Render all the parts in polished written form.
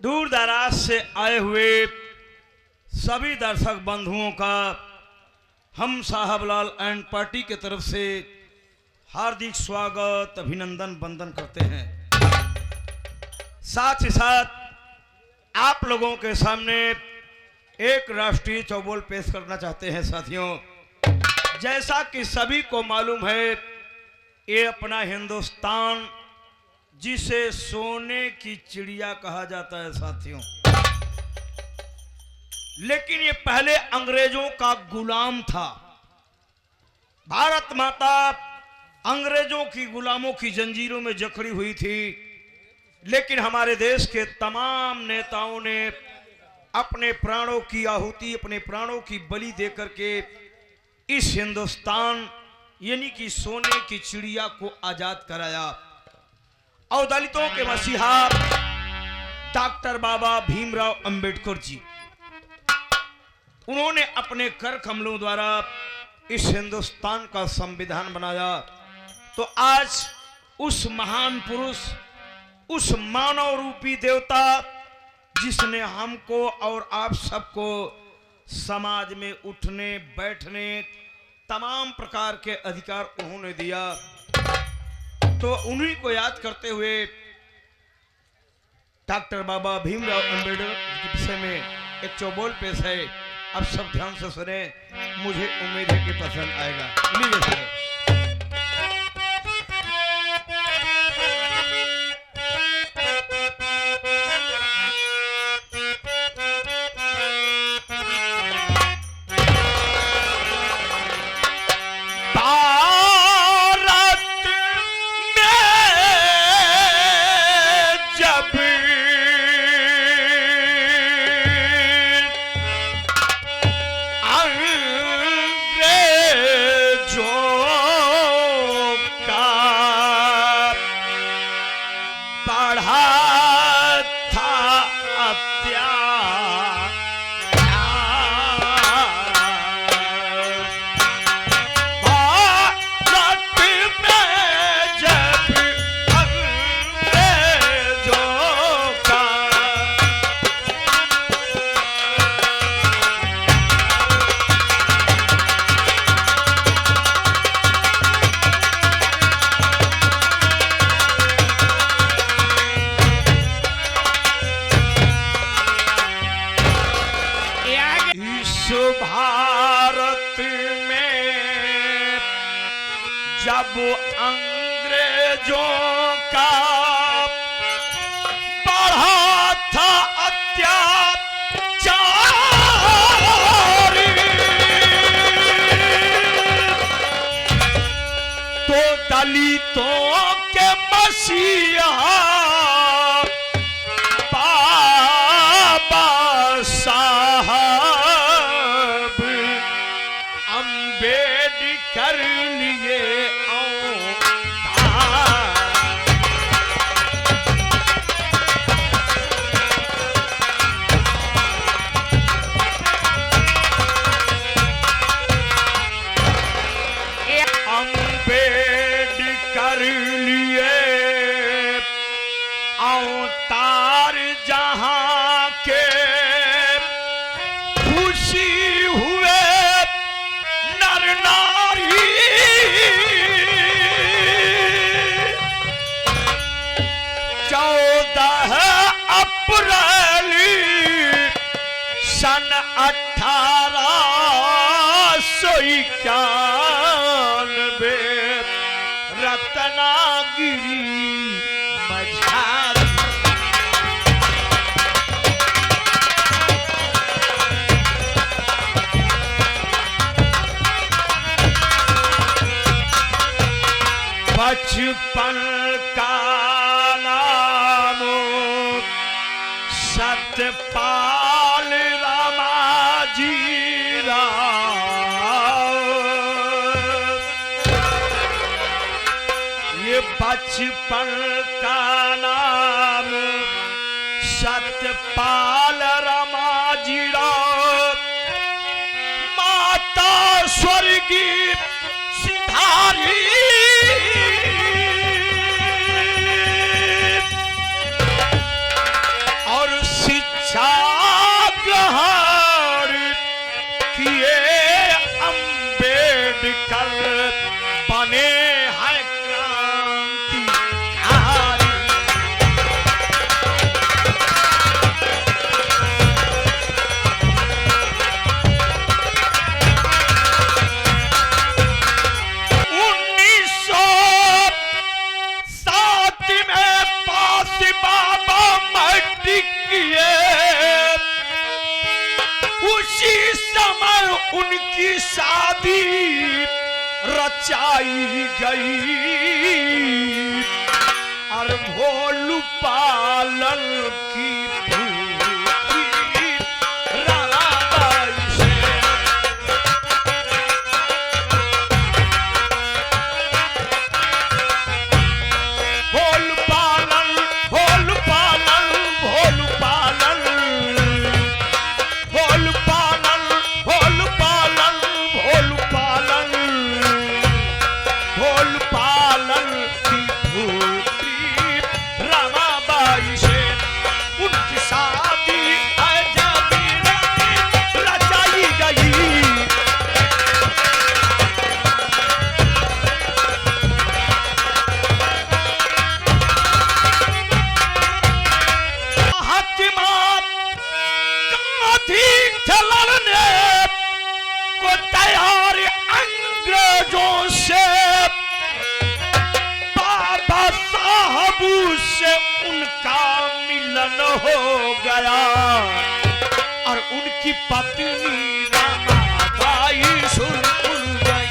दूर दराज से आए हुए सभी दर्शक बंधुओं का हम साहबलाल एंड पार्टी की तरफ से हार्दिक स्वागत अभिनंदन वंदन करते हैं। साथ ही साथ आप लोगों के सामने एक राष्ट्रीय चौबोल पेश करना चाहते हैं। साथियों, जैसा कि सभी को मालूम है, ये अपना हिंदुस्तान जिसे सोने की चिड़िया कहा जाता है साथियों, लेकिन ये पहले अंग्रेजों का गुलाम था। भारत माता अंग्रेजों की गुलामों की जंजीरों में जकड़ी हुई थी, लेकिन हमारे देश के तमाम नेताओं ने अपने प्राणों की आहुति, अपने प्राणों की बलि देकर के इस हिंदुस्तान यानी कि सोने की चिड़िया को आजाद कराया। और दलितों के मसीहा डॉक्टर बाबा भीमराव अंबेडकर जी, उन्होंने अपने कर कमलों द्वारा इस हिंदुस्तान का संविधान बनाया। तो आज उस महान पुरुष, उस मानव रूपी देवता जिसने हमको और आप सबको समाज में उठने बैठने तमाम प्रकार के अधिकार उन्होंने दिया, तो उन्हीं को याद करते हुए डॉक्टर बाबा भीमराव अंबेडकर के विषय में एक चौबोल पेश है। अब सब ध्यान से सुने, मुझे उम्मीद है कि पसंद आएगा। भारत में जब अंग्रेजों का बढ़ा था अत्याचार, तो दलितों के मसीहा बाबा साहब कर लिए अंबेडकर लिए अवतार, जहां के खुशी हुए नर नारी। 14 अप्रैल सन 1891 रत्नागिरी मझार बचपन का नाम सत्यपाल रामाजी राव। ये बचपन का नाम सत्यपाल रामाजी राव, माता स्वर्गीय सिधारी दिशा ग्रहण किए अम्बेडकर बने हैं क्रांतिकारी। 1907 में पास बाबा मैट्रिक किए, उसी समय उनकी शादी रचाई गई और भोलू पालन की भूखी राधाबाई से। भोलू पालन, भोलू पालन, भोलू पालन, भोलू पालन, भोलू पालन, भोलू पालन, भोलू पालन की भूखी रमाबाई से उनकी शादी आजादी रचाई गई। महात्मा गांधी लड़ने को तैयार अंग्रेजों से, बाबा साहब से उनका मिलन हो गया और उनकी पत्नी रमाबाई सुरपुर गई।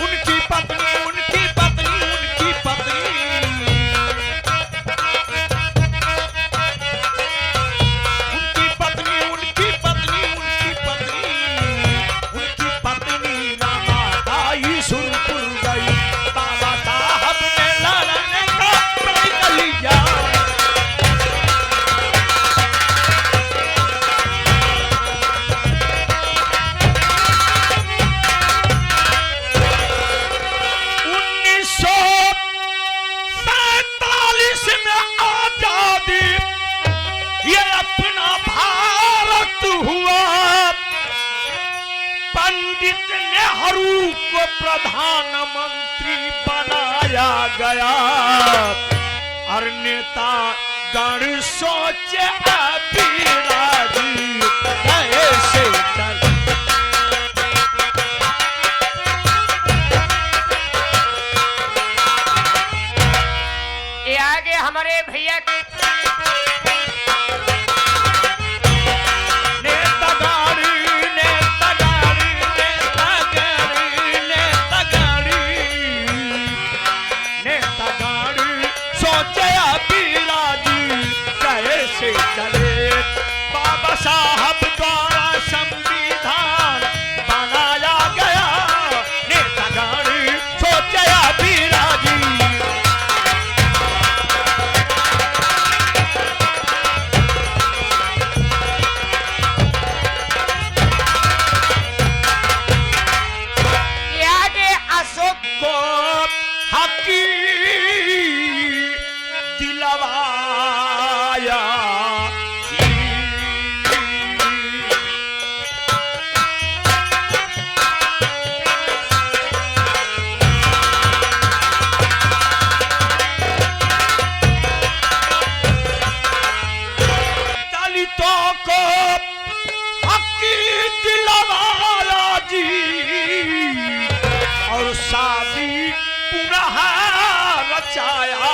उनकी पत्नी, उनकी पत्नी, उनकी पत्नी, उनकी पत्नी, उनकी पत्नी, उनकी पत्नी, उनकी पत्नी रमाबाई सुरपुर गई। बाबा साहब ने लड़ने का प्रण लिया। उन्नीस सौ 47 में आजादी ये अपना भारत हुआ। पंडित नेहरू को प्रधानमंत्री बनाया गया और नेता गण सोचे अभी राजी कैसे चल। ये आगे हमारे भैया नेता गाड़ी, नेता गाड़ी, नेता गाड़ी, नेता गाड़ी, नेता गाड़ी सोचे अभी राजी कैसे चले। बाबा साहब द्वारा संविधान बनाया गया। नेता गाड़ी सोचे अभी राजी। ये आगे अशोक को हकी दिलवाया। दलितों को हकी दिलवाया जी और शादी पुनः रचाया।